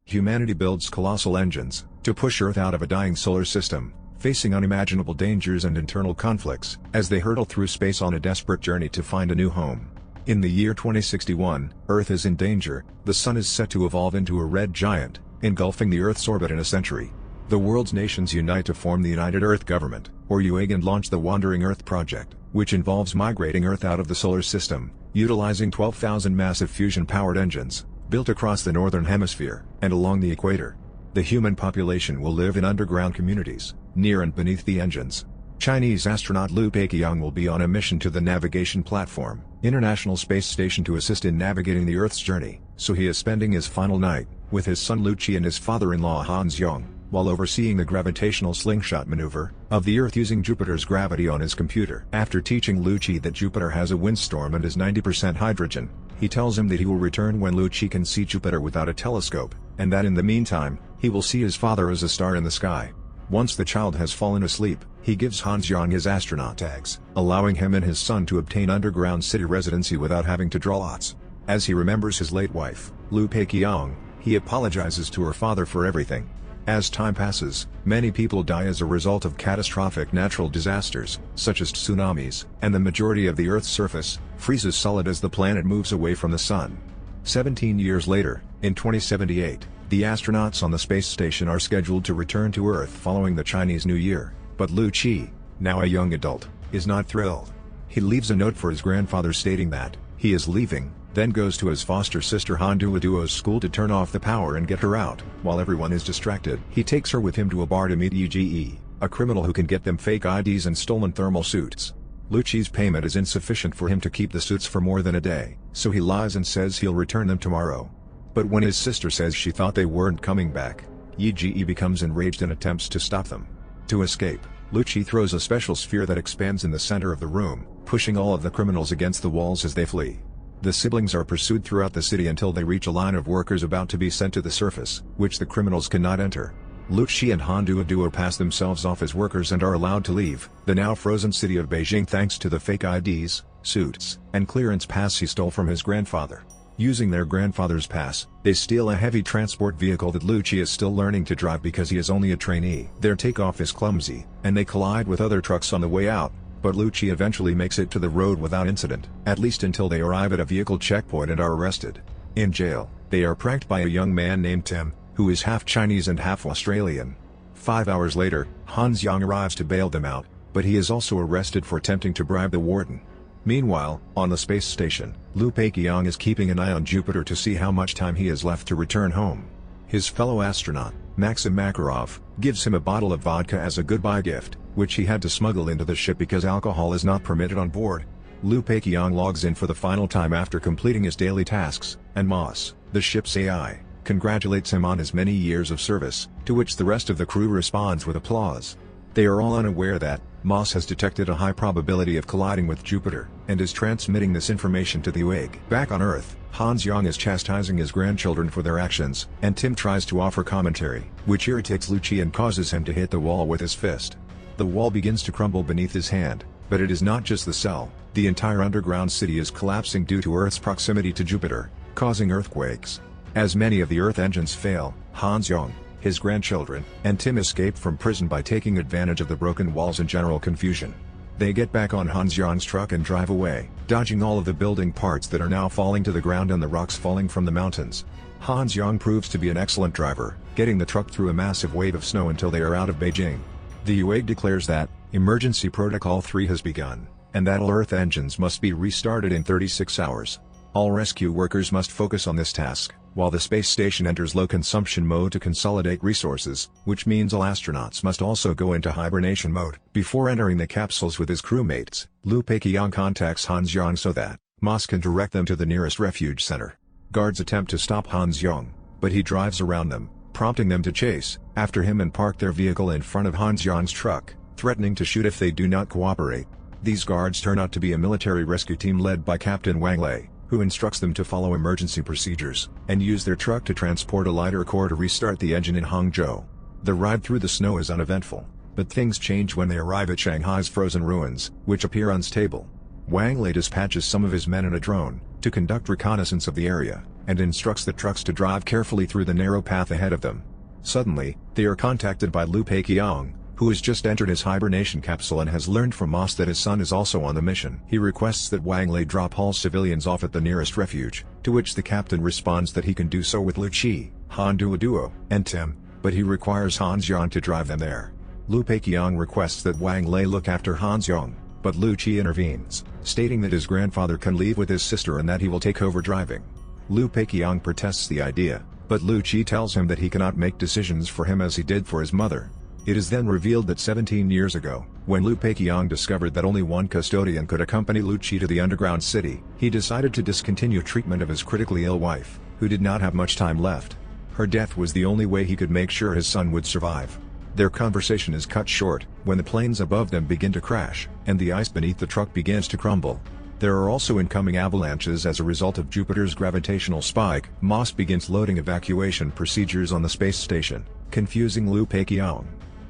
Humanity builds colossal engines to push Earth out of a dying solar system, facing unimaginable dangers and internal conflicts as they hurtle through space on a desperate journey to find a new home. In the year 2061, Earth is in danger. The Sun is set to evolve into a red giant, engulfing the Earth's orbit in a century. The world's nations unite to form the United Earth Government, or UEG, and launch the Wandering Earth Project, which involves migrating Earth out of the solar system, utilizing 12,000 massive fusion-powered engines, built across the northern hemisphere and along the equator. The human population will live in underground communities, near and beneath the engines. Chinese astronaut Liu Peiqiang will be on a mission to the Navigation Platform, International Space Station, to assist in navigating the Earth's journey, so he is spending his final night with his son Liu Qi and his father-in-law Hans Yong, while overseeing the gravitational slingshot maneuver of the Earth using Jupiter's gravity on his computer. After teaching Liu Qi that Jupiter has a windstorm and is 90% hydrogen, he tells him that he will return when Liu Qi can see Jupiter without a telescope, and that in the meantime, he will see his father as a star in the sky. Once the child has fallen asleep, he gives Hans Yong his astronaut tags, allowing him and his son to obtain underground city residency without having to draw lots. As he remembers his late wife, Liu Peiqiang, he apologizes to her father for everything. As time passes, many people die as a result of catastrophic natural disasters, such as tsunamis, and the majority of the Earth's surface freezes solid as the planet moves away from the Sun. 17 years later, in 2078, the astronauts on the space station are scheduled to return to Earth following the Chinese New Year, but Liu Qi, now a young adult, is not thrilled. He leaves a note for his grandfather stating that he is leaving, then goes to his foster sister Han Duoduo's school to turn off the power and get her out, while everyone is distracted. He takes her with him to a bar to meet Yige, a criminal who can get them fake IDs and stolen thermal suits. Liu Qi's payment is insufficient for him to keep the suits for more than a day, so he lies and says he'll return them tomorrow. But when his sister says she thought they weren't coming back, Yige becomes enraged and attempts to stop them. To escape, Liu Qi throws a special sphere that expands in the center of the room, pushing all of the criminals against the walls as they flee. The siblings are pursued throughout the city until they reach a line of workers about to be sent to the surface, which the criminals cannot enter. Liu Qi and Han Duoduo pass themselves off as workers and are allowed to leave the now frozen city of Beijing thanks to the fake IDs, suits, and clearance pass he stole from his grandfather. Using their grandfather's pass, they steal a heavy transport vehicle that Liu Qi is still learning to drive because he is only a trainee. Their takeoff is clumsy, and they collide with other trucks on the way out, but Liu Qi eventually makes it to the road without incident, at least until they arrive at a vehicle checkpoint and are arrested. In jail, they are pranked by a young man named Tim, who is half Chinese and half Australian. 5 hours later, Hans Yong arrives to bail them out, but he is also arrested for attempting to bribe the warden. Meanwhile, on the space station, Liu Peiqiang is keeping an eye on Jupiter to see how much time he has left to return home. His fellow astronaut, Maxim Makarov, gives him a bottle of vodka as a goodbye gift, which he had to smuggle into the ship because alcohol is not permitted on board. Liu Peiqiang logs in for the final time after completing his daily tasks, and Moss, the ship's AI, congratulates him on his many years of service, to which the rest of the crew responds with applause. They are all unaware that Moss has detected a high probability of colliding with Jupiter, and is transmitting this information to the UEG. Back on Earth, Hans Yong is chastising his grandchildren for their actions, and Tim tries to offer commentary, which irritates Liu Qi and causes him to hit the wall with his fist. The wall begins to crumble beneath his hand, but it is not just the cell. The entire underground city is collapsing due to Earth's proximity to Jupiter, causing earthquakes. As many of the Earth engines fail, Hans Yong, his grandchildren, and Tim escape from prison by taking advantage of the broken walls and general confusion. They get back on Hans Yong's truck and drive away, dodging all of the building parts that are now falling to the ground and the rocks falling from the mountains. Hans Yong proves to be an excellent driver, getting the truck through a massive wave of snow until they are out of Beijing. The UEG declares that Emergency Protocol 3 has begun, and that all Earth engines must be restarted in 36 hours. All rescue workers must focus on this task, while the space station enters low consumption mode to consolidate resources, which means all astronauts must also go into hibernation mode. Before entering the capsules with his crewmates, Liu Peiqiang contacts Hans Yong so that Moss can direct them to the nearest refuge center. Guards attempt to stop Hans Yong, but he drives around them, prompting them to chase after him and park their vehicle in front of Hans Yong's truck, threatening to shoot if they do not cooperate. These guards turn out to be a military rescue team led by Captain Wang Lei, who instructs them to follow emergency procedures, and use their truck to transport a lighter core to restart the engine in Hangzhou. The ride through the snow is uneventful, but things change when they arrive at Shanghai's frozen ruins, which appear unstable. Wang Lei dispatches some of his men in a drone, to conduct reconnaissance of the area, and instructs the trucks to drive carefully through the narrow path ahead of them. Suddenly, they are contacted by Lu Peiqiang, who has just entered his hibernation capsule and has learned from Moss that his son is also on the mission. He requests that Wang Lei drop all civilians off at the nearest refuge, to which the captain responds that he can do so with Lu Qi, Han Duoduo, and Tim, but he requires Han Xiang to drive them there. Lu Peiqiang requests that Wang Lei look after Han Xiang, but Lu Qi intervenes, stating that his grandfather can leave with his sister and that he will take over driving. Lu Peiqiang protests the idea, but Lu Qi tells him that he cannot make decisions for him as he did for his mother. It is then revealed that 17 years ago, when Lu Peiqiang discovered that only one custodian could accompany Lu Qi to the underground city, he decided to discontinue treatment of his critically ill wife, who did not have much time left. Her death was the only way he could make sure his son would survive. Their conversation is cut short, when the planes above them begin to crash, and the ice beneath the truck begins to crumble. There are also incoming avalanches as a result of Jupiter's gravitational spike. Moss begins loading evacuation procedures on the space station, confusing Lu Peiqiang.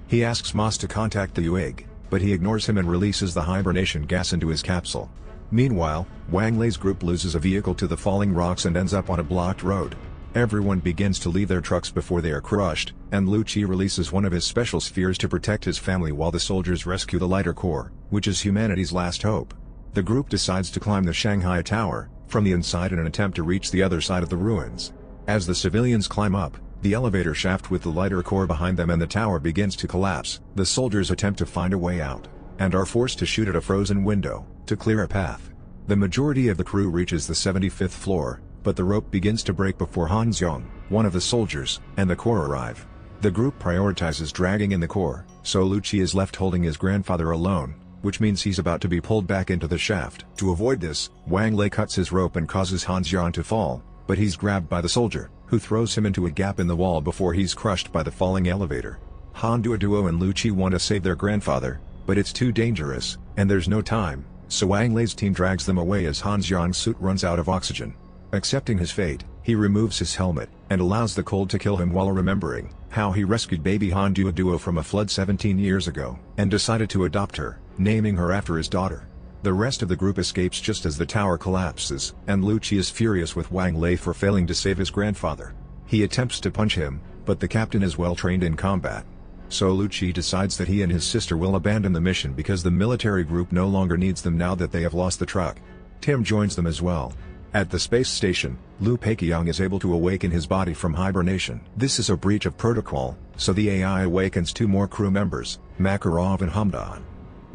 He asks Moss to contact the UAG, but he ignores him and releases the hibernation gas into his capsule. Meanwhile, Wang Lei's group loses a vehicle to the falling rocks and ends up on a blocked road. Everyone begins to leave their trucks before they are crushed, and Lu Qi releases one of his special spheres to protect his family while the soldiers rescue the lighter core, which is humanity's last hope. The group decides to climb the Shanghai Tower from the inside in an attempt to reach the other side of the ruins. As the civilians climb up, the elevator shaft with the lighter core behind them and the tower begins to collapse. The soldiers attempt to find a way out, and are forced to shoot at a frozen window, to clear a path. The majority of the crew reaches the 75th floor, but the rope begins to break before Han Xiang, one of the soldiers, and the core arrive. The group prioritizes dragging in the core, so Lu Qi is left holding his grandfather alone, which means he's about to be pulled back into the shaft. To avoid this, Wang Lei cuts his rope and causes Han Xiang to fall, but he's grabbed by the soldier, who throws him into a gap in the wall before he's crushed by the falling elevator. Han Duoduo and Lu Qi want to save their grandfather, but it's too dangerous, and there's no time, so Wang Lei's team drags them away as Han Xiang's suit runs out of oxygen. Accepting his fate, he removes his helmet, and allows the cold to kill him while remembering how he rescued baby Han Duoduo from a flood 17 years ago, and decided to adopt her, naming her after his daughter. The rest of the group escapes just as the tower collapses, and Lu Qi is furious with Wang Lei for failing to save his grandfather. He attempts to punch him, but the captain is well trained in combat. So Lu Qi decides that he and his sister will abandon the mission because the military group no longer needs them now that they have lost the truck. Tim joins them as well. At the space station, Lu Peiqiang is able to awaken his body from hibernation. This is a breach of protocol, so the AI awakens two more crew members, Makarov and Hamdan.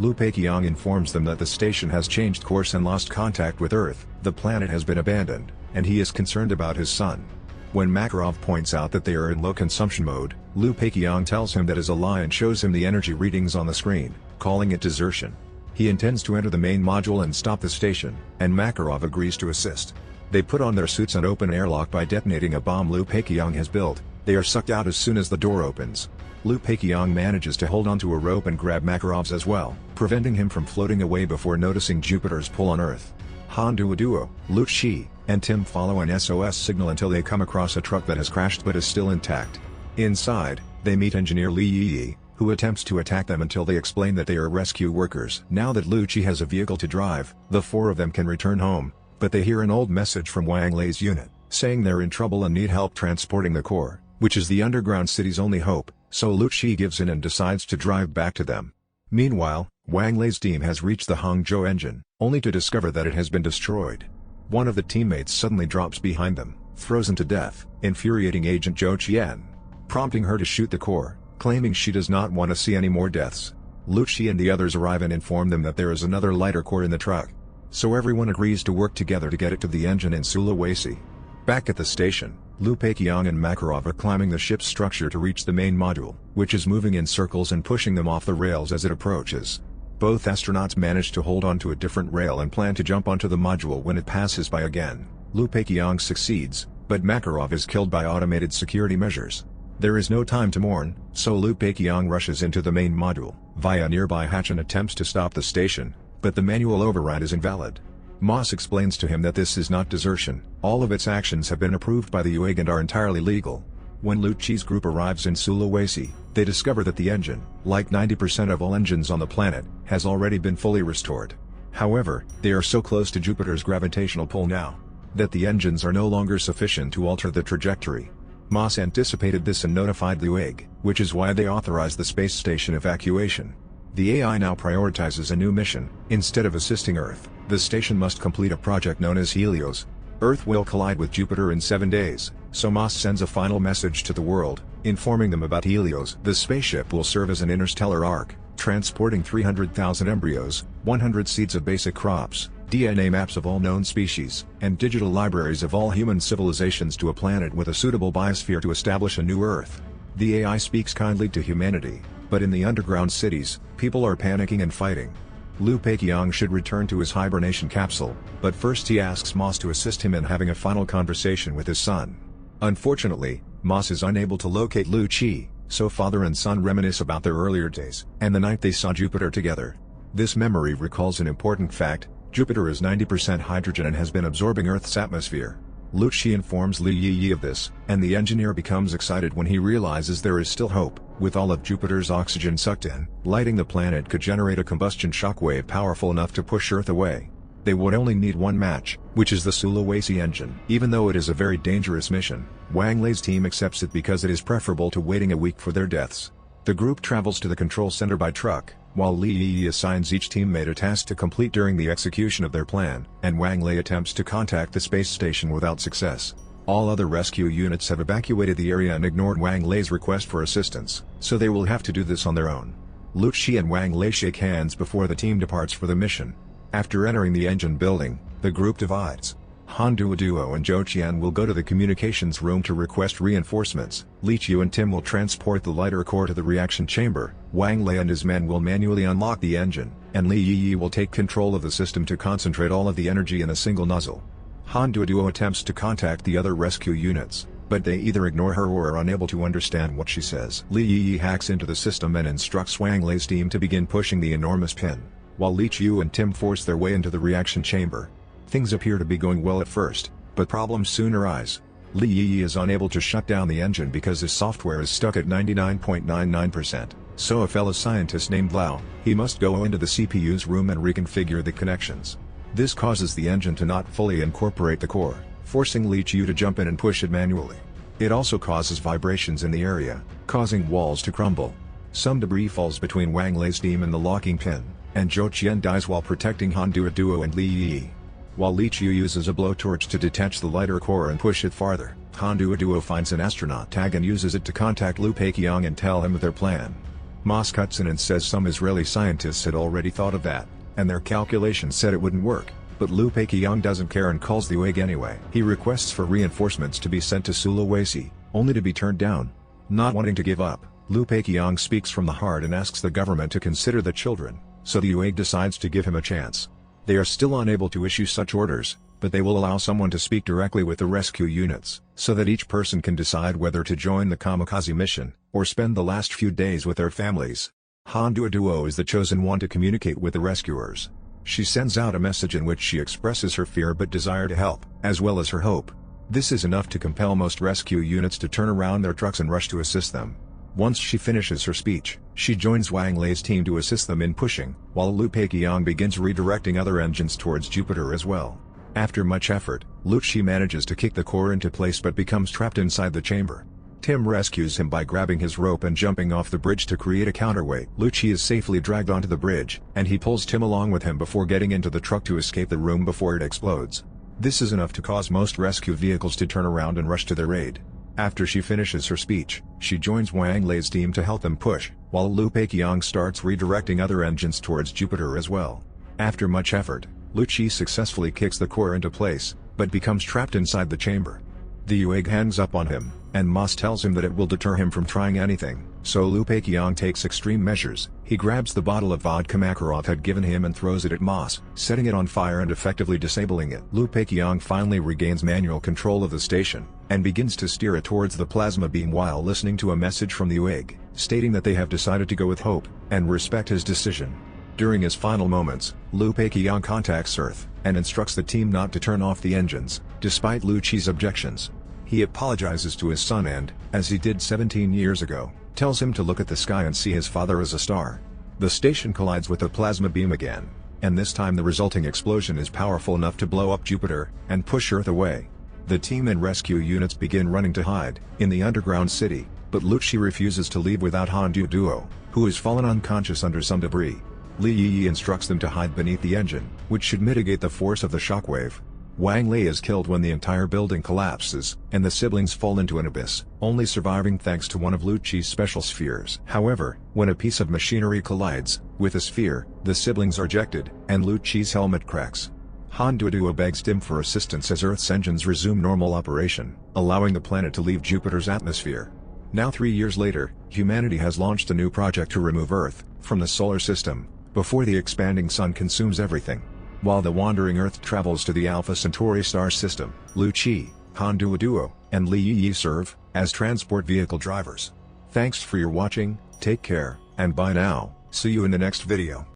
Lu Peiqiang informs them that the station has changed course and lost contact with Earth. The planet has been abandoned, and he is concerned about his son. When Makarov points out that they are in low consumption mode, Lu Peiqiang tells him that is a lie and shows him the energy readings on the screen, calling it desertion. He intends to enter the main module and stop the station, and Makarov agrees to assist. They put on their suits and open airlock by detonating a bomb Lu Peiqiang has built. They are sucked out as soon as the door opens. Lu Peiqiang manages to hold onto a rope and grab Makarov's as well, preventing him from floating away before noticing Jupiter's pull on Earth. Han Duoduo, Lu Qi, and Tim follow an SOS signal until they come across a truck that has crashed but is still intact. Inside, they meet engineer Li Yi, who attempts to attack them until they explain that they are rescue workers. Now that Lu Qi has a vehicle to drive, the four of them can return home, but they hear an old message from Wang Lei's unit, saying they're in trouble and need help transporting the core, which is the underground city's only hope, so Lu Qi gives in and decides to drive back to them. Meanwhile, Wang Lei's team has reached the Hangzhou engine, only to discover that it has been destroyed. One of the teammates suddenly drops behind them, frozen to death, infuriating Agent Zhou Qian, prompting her to shoot the core, claiming she does not want to see any more deaths. Lu Qi and the others arrive and inform them that there is another lighter core in the truck. So everyone agrees to work together to get it to the engine in Sulawesi. Back at the station, Lu Peiqiang and Makarov are climbing the ship's structure to reach the main module, which is moving in circles and pushing them off the rails as it approaches. Both astronauts manage to hold onto a different rail and plan to jump onto the module when it passes by again. Lu Peiqiang succeeds, but Makarov is killed by automated security measures. There is no time to mourn, so Lu Peiqiang rushes into the main module, via a nearby hatch and attempts to stop the station, but the manual override is invalid. Moss explains to him that this is not desertion, all of its actions have been approved by the UAG and are entirely legal. When Lu Qi's group arrives in Sulawesi, they discover that the engine, like 90% of all engines on the planet, has already been fully restored. However, they are so close to Jupiter's gravitational pull now. that the engines are no longer sufficient to alter the trajectory. Moss anticipated this and notified the UAG, which is why they authorized the space station evacuation. The AI now prioritizes a new mission. Instead of assisting Earth, the station must complete a project known as Helios. Earth will collide with Jupiter in 7 days, so Moss sends a final message to the world, informing them about Helios. The spaceship will serve as an interstellar ark, transporting 300,000 embryos, 100 seeds of basic crops, DNA maps of all known species, and digital libraries of all human civilizations to a planet with a suitable biosphere to establish a new Earth. The AI speaks kindly to humanity, but in the underground cities, people are panicking and fighting. Liu Peiqiang should return to his hibernation capsule, but first he asks Moss to assist him in having a final conversation with his son. Unfortunately, Moss is unable to locate Liu Qi, so father and son reminisce about their earlier days and the night they saw Jupiter together. This memory recalls an important fact: Jupiter is 90% hydrogen and has been absorbing Earth's atmosphere. Liu Qi informs Li Yi of this, and the engineer becomes excited when he realizes there is still hope. With all of Jupiter's oxygen sucked in, lighting the planet could generate a combustion shockwave powerful enough to push Earth away. They would only need one match, which is the Sulawesi engine. Even though it is a very dangerous mission, Wang Lei's team accepts it because it is preferable to waiting a week for their deaths. The group travels to the control center by truck, while Li Yi assigns each teammate a task to complete during the execution of their plan, and Wang Lei attempts to contact the space station without success. All other rescue units have evacuated the area and ignored Wang Lei's request for assistance, so they will have to do this on their own. Liu Qi and Wang Lei shake hands before the team departs for the mission. After entering the engine building, the group divides. Han Duo and Zhou Qian will go to the communications room to request reinforcements. Li Qiu and Tim will transport the lighter core to the reaction chamber. Wang Lei and his men will manually unlock the engine, and Li Yi will take control of the system to concentrate all of the energy in a single nozzle. Han Duo attempts to contact the other rescue units, but they either ignore her or are unable to understand what she says. Li Yi hacks into the system and instructs Wang Lei's team to begin pushing the enormous pin, while Li Qiu and Tim force their way into the reaction chamber. Things appear to be going well at first, but problems soon arise. Li Yi is unable to shut down the engine because his software is stuck at 99.99%, so a fellow scientist named Lao, he must go into the CPU's room and reconfigure the connections. This causes the engine to not fully incorporate the core, forcing Li Qiu to jump in and push it manually. It also causes vibrations in the area, causing walls to crumble. Some debris falls between Wang Lei's team and the locking pin, and Zhou Qian dies while protecting Han Duo and Li Yi. While Li Qiu uses a blowtorch to detach the lighter core and push it farther, Han Duo finds an astronaut tag and uses it to contact Liu Peiqiang and tell him their plan. Moss cuts in and says some Israeli scientists had already thought of that, and their calculations said it wouldn't work, but Liu Peiqiang doesn't care and calls the UAG anyway. He requests for reinforcements to be sent to Sulawesi, only to be turned down. Not wanting to give up, Liu Peiqiang speaks from the heart and asks the government to consider the children, so the UAG decides to give him a chance. They are still unable to issue such orders, but they will allow someone to speak directly with the rescue units, so that each person can decide whether to join the kamikaze mission, or spend the last few days with their families. Han Duo is the chosen one to communicate with the rescuers. She sends out a message in which she expresses her fear but desire to help, as well as her hope. This is enough to compel most rescue units to turn around their trucks and rush to assist them. Once she finishes her speech, she joins Wang Lei's team to assist them in pushing, while Liu Peiqiang begins redirecting other engines towards Jupiter as well. After much effort, Liu Qi manages to kick the core into place but becomes trapped inside the chamber. Tim rescues him by grabbing his rope and jumping off the bridge to create a counterweight. Liu Qi is safely dragged onto the bridge, and he pulls Tim along with him before getting into the truck to escape the room before it explodes. This is enough to cause most rescue vehicles to turn around and rush to their aid. After she finishes her speech, she joins Wang Lei's team to help them push, while Liu Peiqiang starts redirecting other engines towards Jupiter as well. After much effort, Liu Qi successfully kicks the core into place, but becomes trapped inside the chamber. The UAG hangs up on him, and Moss tells him that it will deter him from trying anything, so Liu Peiqiang takes extreme measures. He grabs the bottle of vodka Makarov had given him and throws it at Moss, setting it on fire and effectively disabling it. Liu Peiqiang finally regains manual control of the station, and begins to steer it towards the plasma beam while listening to a message from the UAG, stating that they have decided to go with hope, and respect his decision. During his final moments, Liu Peiqiang contacts Earth, and instructs the team not to turn off the engines, despite Liu Qi's objections. He apologizes to his son and, as he did 17 years ago, tells him to look at the sky and see his father as a star. The station collides with the plasma beam again, and this time the resulting explosion is powerful enough to blow up Jupiter and push Earth away. The team and rescue units begin running to hide in the underground city, but Lucci refuses to leave without Handu Duo, who has fallen unconscious under some debris. Li Yi instructs them to hide beneath the engine, which should mitigate the force of the shockwave. Wang Lei is killed when the entire building collapses, and the siblings fall into an abyss, only surviving thanks to one of Lucci's special spheres. However, when a piece of machinery collides with a sphere, the siblings are ejected, and Lucci's helmet cracks. Han Duoduo begs Dim for assistance as Earth's engines resume normal operation, allowing the planet to leave Jupiter's atmosphere. Now 3 years later, humanity has launched a new project to remove Earth from the solar system, before the expanding sun consumes everything. While the wandering Earth travels to the Alpha Centauri star system, Lucci, Han Duoduo, and Li Yi serve as transport vehicle drivers. Thanks for your watching, take care, and bye now, see you in the next video.